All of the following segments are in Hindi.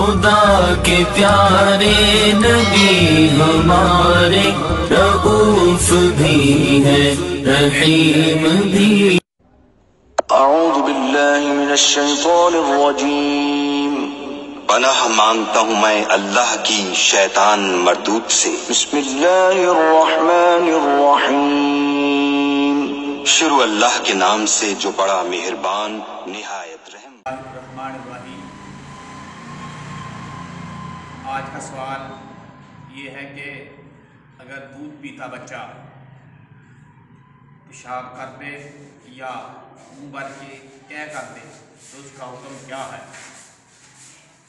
खुदा के प्यारे नबी हमारे रऊफ भी है रहीम भी। अऊज़ु बिल्लाहि मिनश शैतानिर रजीम। पनाह मांगता हूँ मैं अल्लाह की शैतान मरदूद से। बिस्मिल्लाहिर रहमानिर रहीम। शुरू अल्लाह के नाम से जो बड़ा मेहरबान निहायत रहम। आज का सवाल ये है कि अगर दूध पीता बच्चा पेशाब कर दे या मुँह भर के क्या कर दे तो उसका हुक्म क्या है।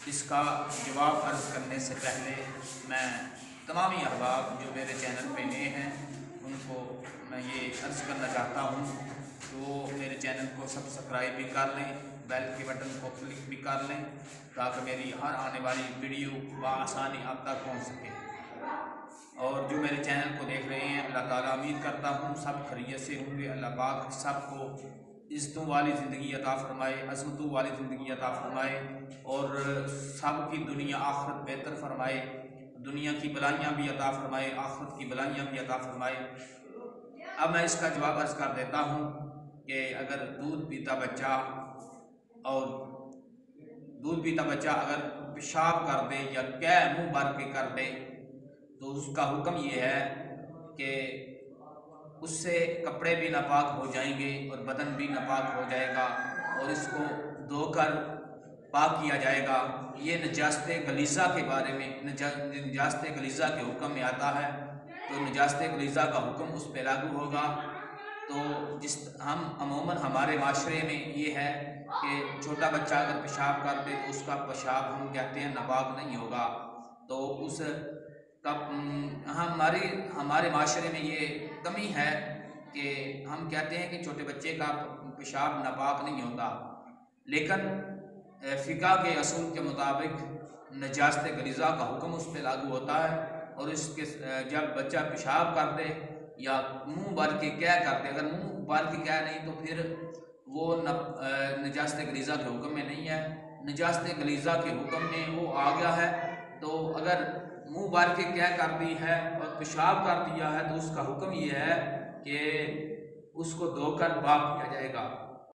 इसका जवाब अर्ज़ करने से पहले मैं तमामी अहबाब जो मेरे चैनल पे नए हैं उनको मैं ये अर्ज़ करना चाहता हूँ कि वो मेरे चैनल को सब्सक्राइब भी कर लें, बेल के बटन को क्लिक भी कर लें ताकि मेरी हर आने वाली वीडियो बआसानी आप तक पहुँच सके। और जो मेरे चैनल को देख रहे हैं अल्लाह ताला उम्मीद करता हूँ सब खैरियत से होंगे। अल्लाह पाक सबको इज़्ज़तों वाली ज़िंदगी अता फ़रमाए, अज़मतों वाली ज़िंदगी अता फ़रमाए और सब की दुनिया आखिरत बेहतर फ़रमाए, दुनिया की बलाइयाँ भी अता फ़रमाए, आखिरत की बलाइयाँ भी अता फ़रमाए। अब मैं इसका जवाब अर्ज़ कर देता हूँ कि अगर दूध पीता बच्चा अगर पेशाब कर दे या क्या मुँह भर के कर दे तो उसका हुक्म ये है कि उससे कपड़े भी नापाक हो जाएंगे और बदन भी नापाक हो जाएगा और इसको धोकर पाक किया जाएगा। ये नजास्त गलीज़ा के बारे में नजास्त गलीज़ा के हुक्म में आता है तो नजास्त गलीज़ा का हुक्म उस पर लागू होगा। तो हम अमूमन हमारे माशरे में ये है कि छोटा बच्चा अगर पेशाब कर दे तो उसका पेशाब हम कहते हैं नापाक नहीं होगा। तो उस हमारे माशरे में ये कमी है कि हम कहते हैं कि छोटे बच्चे का पेशाब नापाक नहीं होता, लेकिन फ़िक़ा के असूल के मुताबिक नजास्त गलीज़ा का हुक्म उस पर लागू होता है और इसके जब बच्चा पेशाब कर दे या मुँह भर के क्या कर दे, अगर मुँह भर के क्या नहीं तो फिर वो नजास्त गलीज़ा के हुक्म में नहीं है। नजास्त गलीज़ा के हुक्म में वो आ गया है तो अगर मुँह भर के क्या कर दी है और पेशाब कर दिया है तो उसका हुक्म ये है कि उसको धोकर पाक किया जाएगा।